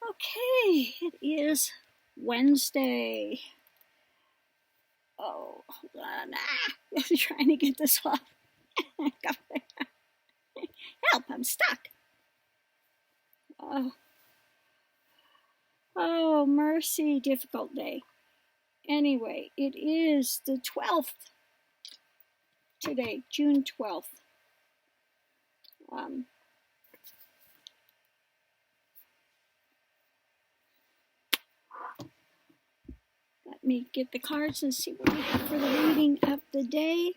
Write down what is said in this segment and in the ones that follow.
Okay, it is Wednesday. Oh, hold on. I'm trying to get this off. Help, I'm stuck. Oh, mercy, difficult day. Anyway, it is the 12th today, June 12th. Let me get the cards and see what we have for the reading of the day.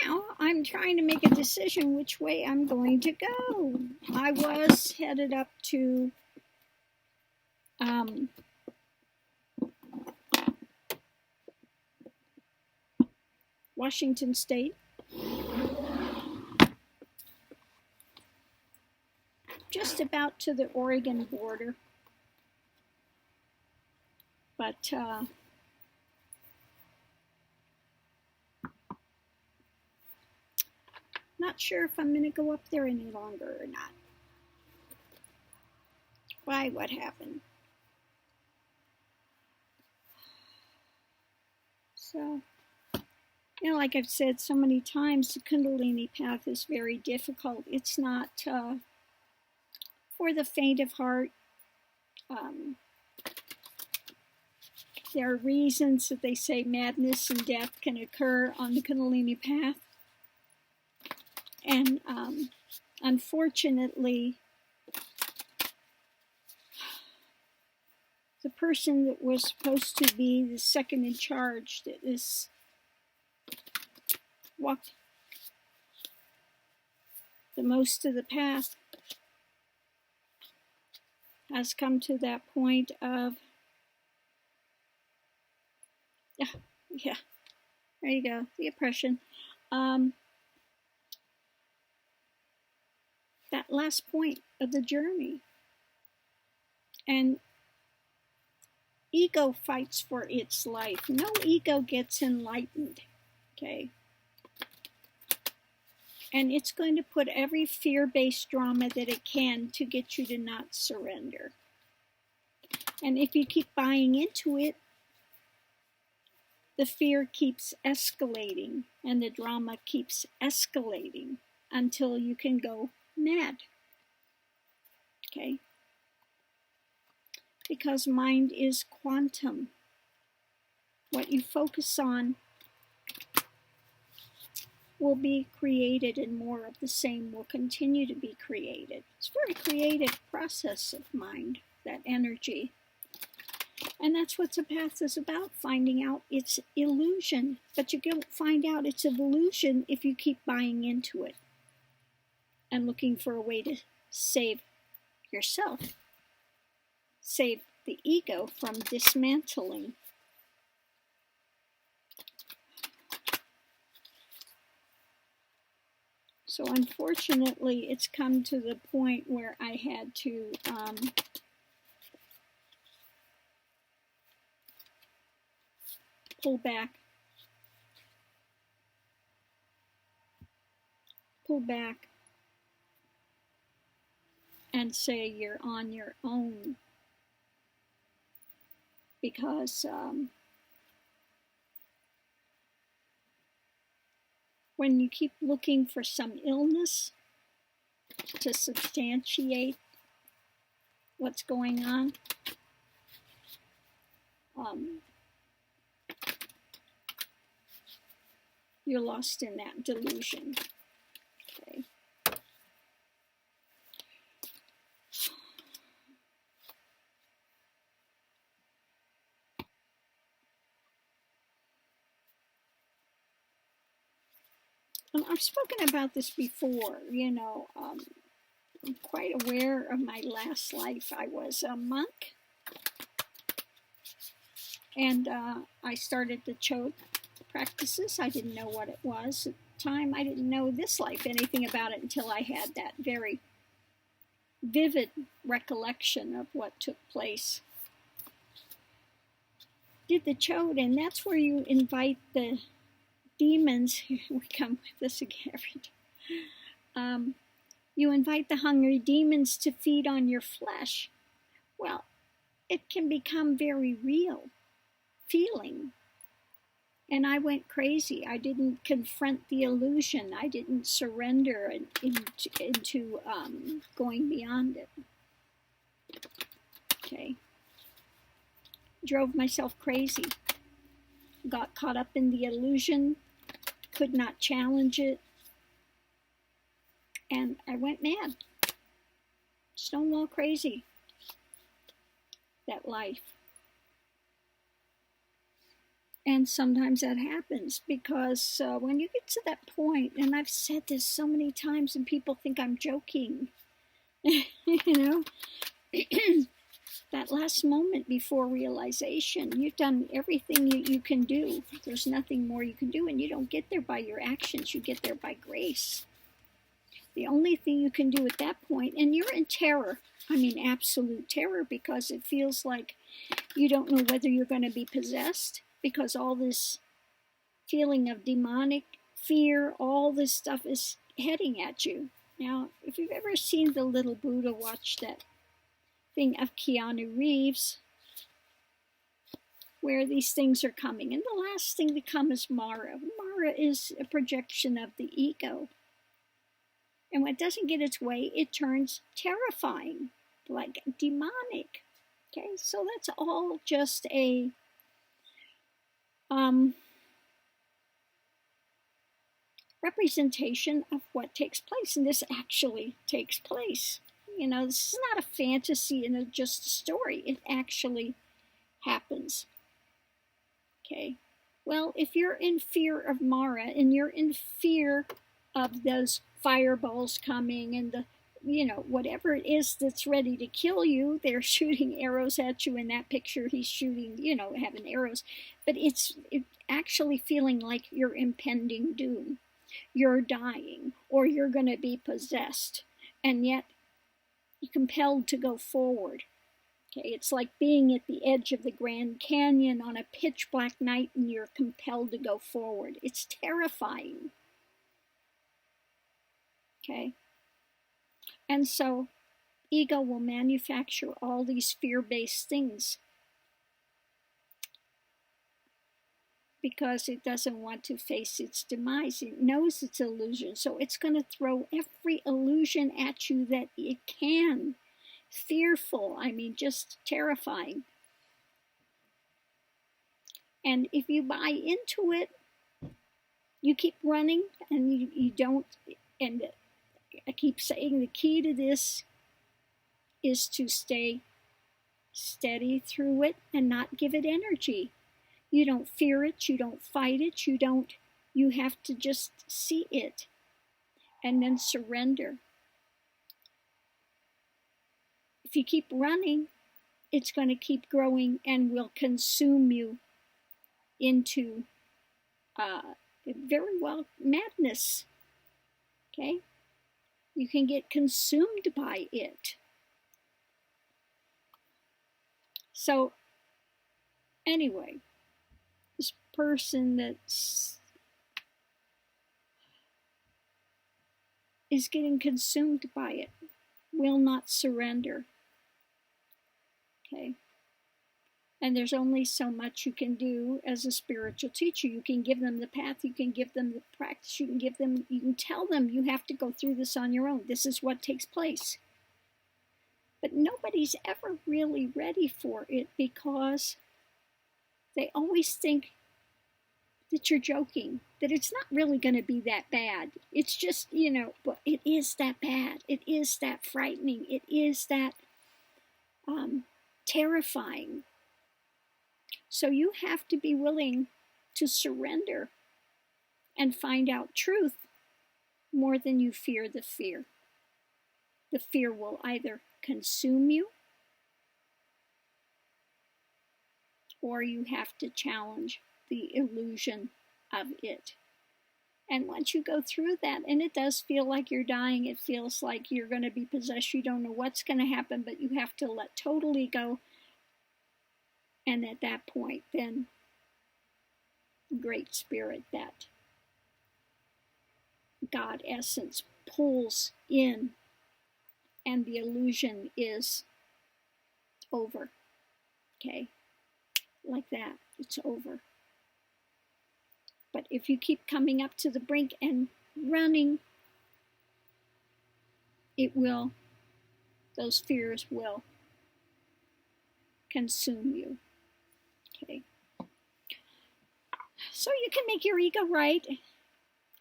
Now I'm trying to make a decision which way I'm going to go. I was headed up to Washington State, just about to the Oregon border, but not sure if I'm going to go up there any longer or not. Why? What happened? So, like I've said so many times, the Kundalini path is very difficult. It's not for the faint of heart. There are reasons that they say madness and death can occur on the Kundalini path. And unfortunately, the person that was supposed to be the second in charge that is walked the most of the path has come to that point of, yeah, there you go, the oppression. That last point of the journey. And ego fights for its life. No ego gets enlightened, okay? And it's going to put every fear-based drama that it can to get you to not surrender. And if you keep buying into it, the fear keeps escalating and the drama keeps escalating until you can go mad, okay? Because mind is quantum. What you focus on will be created, and more of the same will continue to be created. It's a very creative process of mind, that energy. And that's what the path is about, finding out its illusion. But you don't find out its illusion if you keep buying into it and looking for a way to save yourself, save the ego from dismantling. So unfortunately, it's come to the point where I had to pull back and say you're on your own, because when you keep looking for some illness to substantiate what's going on, you're lost in that delusion. Okay. And I've spoken about this before, I'm quite aware of my last life. I was a monk. And I started the Chode practices. I didn't know what it was at the time. I didn't know this life anything about it until I had that very vivid recollection of what took place. Did the Chode, and that's where you invite the demons. We come with this again every time. You invite the hungry demons to feed on your flesh. Well, it can become very real feeling. And I went crazy. I didn't confront the illusion. I didn't surrender into going beyond it. Okay. Drove myself crazy. Got caught up in the illusion. Could not challenge it. And I went mad. Stonewall crazy. That life. And sometimes that happens because when you get to that point, and I've said this so many times and people think I'm joking, you know, that last moment before realization, you've done everything you can do. There's nothing more you can do, and you don't get there by your actions, you get there by grace. The only thing you can do at that point, and you're in terror, I mean absolute terror, because it feels like you don't know whether you're going to be possessed, because all this feeling of demonic fear, all this stuff is heading at you. Now, if you've ever seen The Little Buddha, watch that thing of Keanu Reeves, where these things are coming. And the last thing to come is Mara. Mara is a projection of the ego. And when it doesn't get its way, it turns terrifying, like demonic. Okay, so that's all just a representation of what takes place, and this actually takes place. You know, this is not a fantasy and just a story. It actually happens. Okay, well, if you're in fear of Mara and you're in fear of those fireballs coming and the, you know, whatever it is that's ready to kill you, they're shooting arrows at you. In that picture, he's shooting, you know, having arrows, but it's actually feeling like you're impending doom. You're dying, or you're going to be possessed, and yet you're compelled to go forward. Okay, it's like being at the edge of the Grand Canyon on a pitch black night, and you're compelled to go forward. It's terrifying. Okay, and so ego will manufacture all these fear-based things because it doesn't want to face its demise. It knows it's illusion, so it's going to throw every illusion at you that it can. Fearful, I mean, just terrifying. And if you buy into it, you keep running, and you don't. And I keep saying the key to this is to stay steady through it and not give it energy. You don't fear it, you don't fight it, you have to just see it and then surrender. If you keep running, it's going to keep growing and will consume you into very well madness. Okay? You can get consumed by it. So, anyway, this person that is getting consumed by it will not surrender. Okay? And there's only so much you can do as a spiritual teacher. You can give them the path, you can give them the practice, you can tell them you have to go through this on your own. This is what takes place. But nobody's ever really ready for it because they always think that you're joking, that it's not really going to be that bad. It's just, you know, but it is that bad. It is that frightening. It is that terrifying. So you have to be willing to surrender and find out truth more than you fear the fear. The fear will either consume you or you have to challenge the illusion of it. And once you go through that, and it does feel like you're dying, it feels like you're going to be possessed, you don't know what's going to happen, but you have to let totally go. And at that point, then, Great Spirit, that God essence, pulls in, and the illusion is over. Okay? Like that, it's over. But if you keep coming up to the brink and running, those fears will consume you. Okay. So you can make your ego right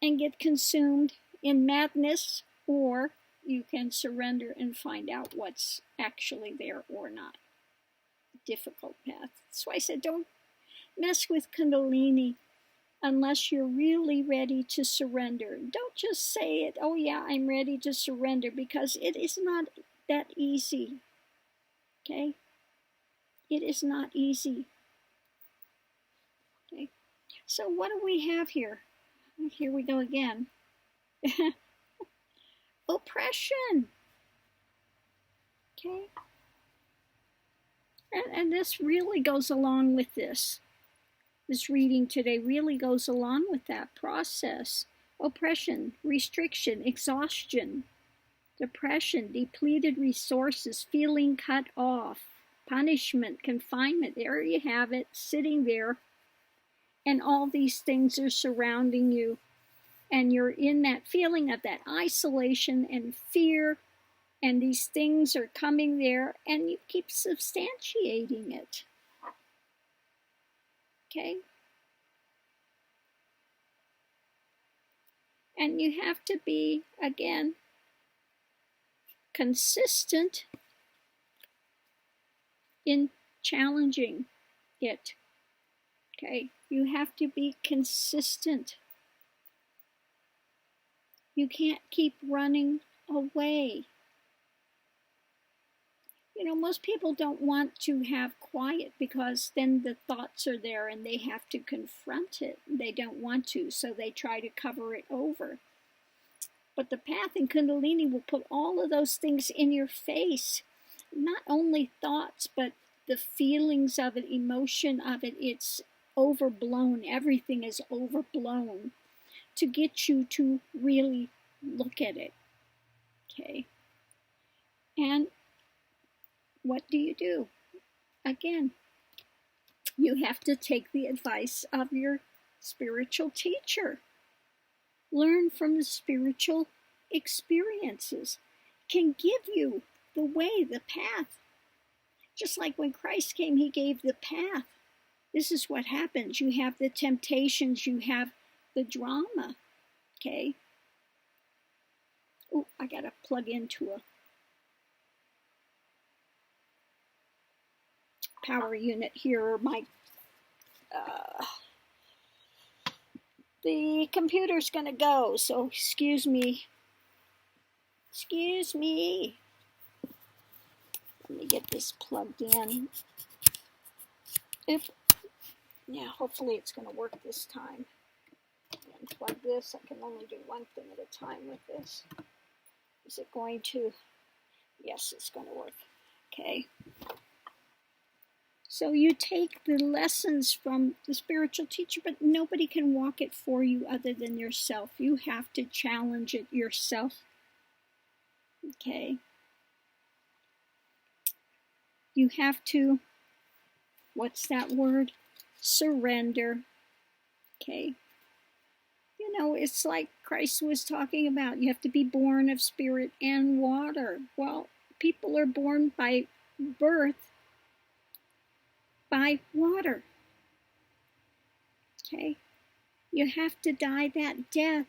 and get consumed in madness, or you can surrender and find out what's actually there or not. Difficult path. That's why I said don't mess with Kundalini unless you're really ready to surrender. Don't just say it, oh yeah, I'm ready to surrender, because it is not that easy. Okay? It is not easy. Okay? So what do we have here? Here we go again. Oppression. Okay? And this really goes along with this. This reading today really goes along with that process. Oppression, restriction, exhaustion, depression, depleted resources, feeling cut off, punishment, confinement. There you have it, sitting there. And all these things are surrounding you. And you're in that feeling of that isolation and fear. And these things are coming there, and you keep substantiating it. Okay? And you have to be, again, consistent in challenging it. Okay? You have to be consistent. You can't keep running away. You know, most people don't want to have quiet because then the thoughts are there and they have to confront it. They don't want to, so they try to cover it over. But the path in Kundalini will put all of those things in your face. Not only thoughts, but the feelings of it, emotion of it. It's overblown. Everything is overblown to get you to really look at it. Okay? And what do? Again, you have to take the advice of your spiritual teacher. Learn from the spiritual experiences. Can give you the way, the path. Just like when Christ came, he gave the path. This is what happens. You have the temptations, you have the drama. Okay? Oh, I gotta plug into a power unit here. The computer's gonna go, so excuse me. Let me get this plugged in. Hopefully it's gonna work this time. Unplug this. I can only do one thing at a time with this. Is it going to? Yes, it's going to work. Okay. So you take the lessons from the spiritual teacher, but nobody can walk it for you other than yourself. You have to challenge it yourself. Okay. You have to, what's that word? Surrender. Okay. You know, it's like Christ was talking about. You have to be born of spirit and water. Well, people are born by birth by water. Okay? You have to die that death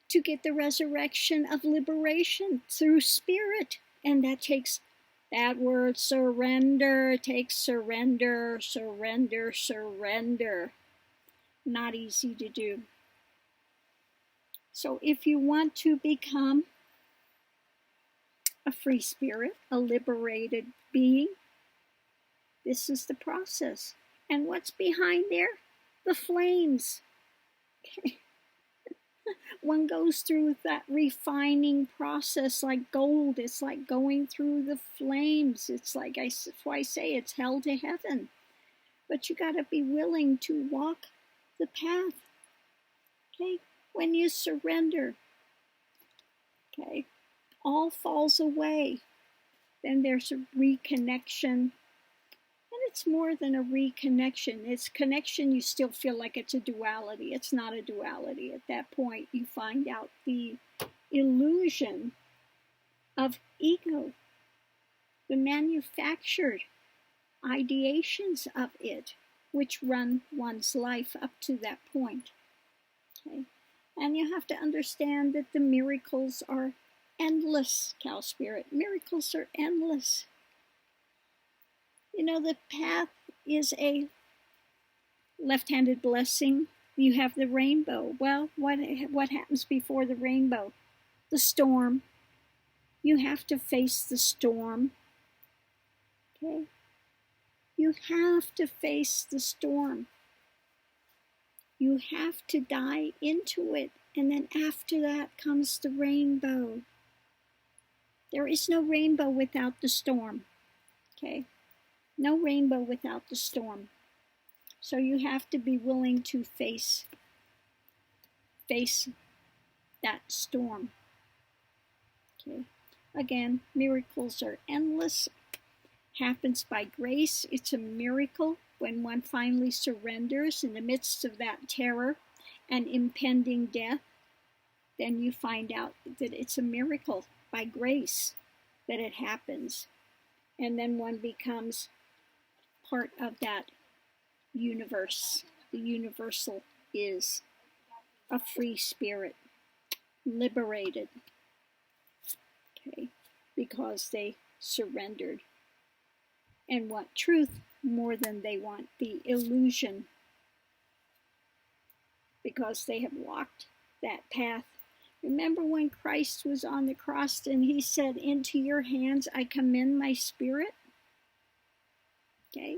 to get the resurrection of liberation through spirit. And that takes that word surrender. It takes surrender. Not easy to do. So if you want to become a free spirit, a liberated being, This is the process. And what's behind there? The flames. Okay. One goes through that refining process like gold. It's like going through the flames. It's like, that's why I say it's hell to heaven. But you got to be willing to walk the path. Okay? When you surrender, okay, all falls away. Then there's a reconnection. And it's more than a reconnection. It's connection, you still feel like it's a duality. It's not a duality. At that point, you find out the illusion of ego, the manufactured ideations of it, which run one's life up to that point. Okay? And you have to understand that the miracles are endless, cow spirit. Miracles are endless. You know, the path is a left-handed blessing. You have the rainbow. Well, what happens before the rainbow? The storm. You have to face the storm. Okay? You have to face the storm. You have to die into it. And then after that comes the rainbow. There is no rainbow without the storm. Okay? No rainbow without the storm. So you have to be willing to face that storm. Okay. Again, miracles are endless. Happens by grace. It's a miracle when one finally surrenders in the midst of that terror and impending death. Then you find out that it's a miracle by grace that it happens. And then one becomes part of that universe. The universal is a free spirit, liberated, okay, because they surrendered and want truth more than they want the illusion, because they have walked that path. Remember when Christ was on the cross and he said, "Into your hands I commend my spirit"? Okay.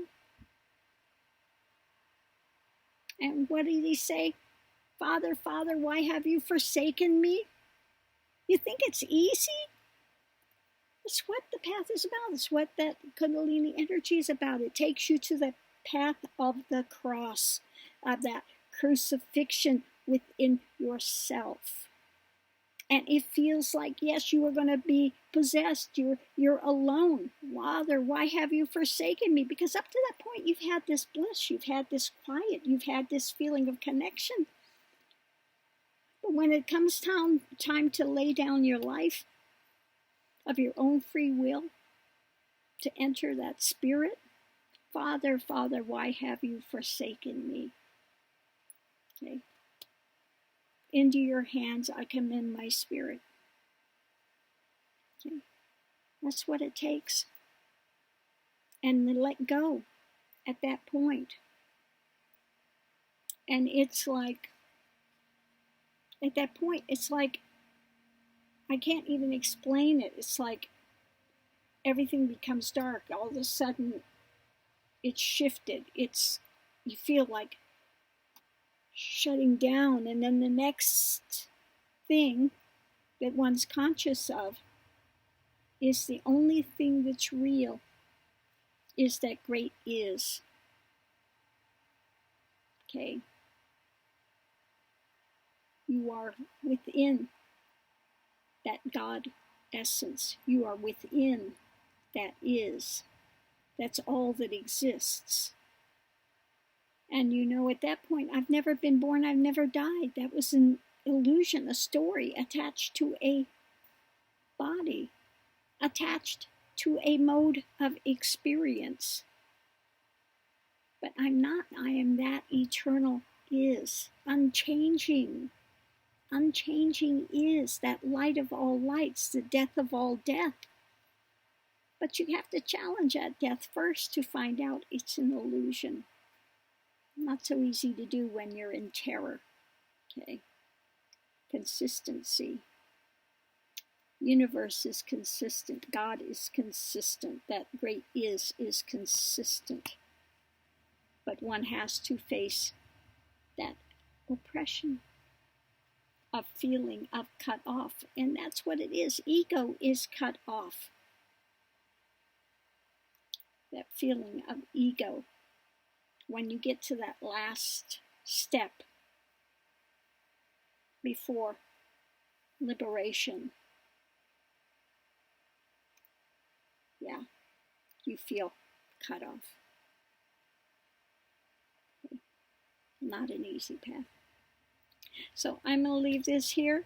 And what did he say? "Father, Father, why have you forsaken me?" You think it's easy? It's what the path is about. It's what that Kundalini energy is about. It takes you to the path of the cross, of that crucifixion within yourself. And it feels like, yes, you are going to be possessed. You're alone. Father, why have you forsaken me? Because up to that point, you've had this bliss. You've had this quiet. You've had this feeling of connection. But when it comes time to lay down your life of your own free will, to enter that spirit, Father, Father, why have you forsaken me? Okay. Into your hands I commend my spirit. Okay. That's what it takes. And then let go at that point. And it's like, at that point, it's like, I can't even explain it. It's like everything becomes dark. All of a sudden, it's shifted. You feel like shutting down, and then the next thing that one's conscious of is the only thing that's real is that great is. Okay. You are within that God essence. You are within that is. That's all that exists. And you know, at that point, I've never been born, I've never died. That was an illusion, a story attached to a body, attached to a mode of experience. But I'm not. I am that eternal is, unchanging. Unchanging is that light of all lights, the death of all death. But you have to challenge that death first to find out it's an illusion. Not so easy to do when you're in terror. Okay. Consistency. Universe is consistent. God is consistent. That great is consistent. But one has to face that oppression of feeling of cut off. And that's what it is. Ego is cut off. That feeling of ego. When you get to that last step before liberation, yeah, you feel cut off. Not an easy path. So I'm going to leave this here.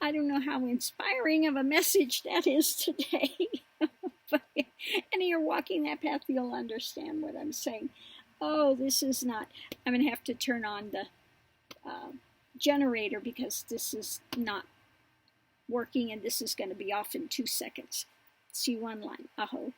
I don't know how inspiring of a message that is today. But, and you're walking that path, you'll understand what I'm saying. Oh, this is not, I'm going to have to turn on the generator because this is not working and this is going to be off in 2 seconds. See you online. Aho.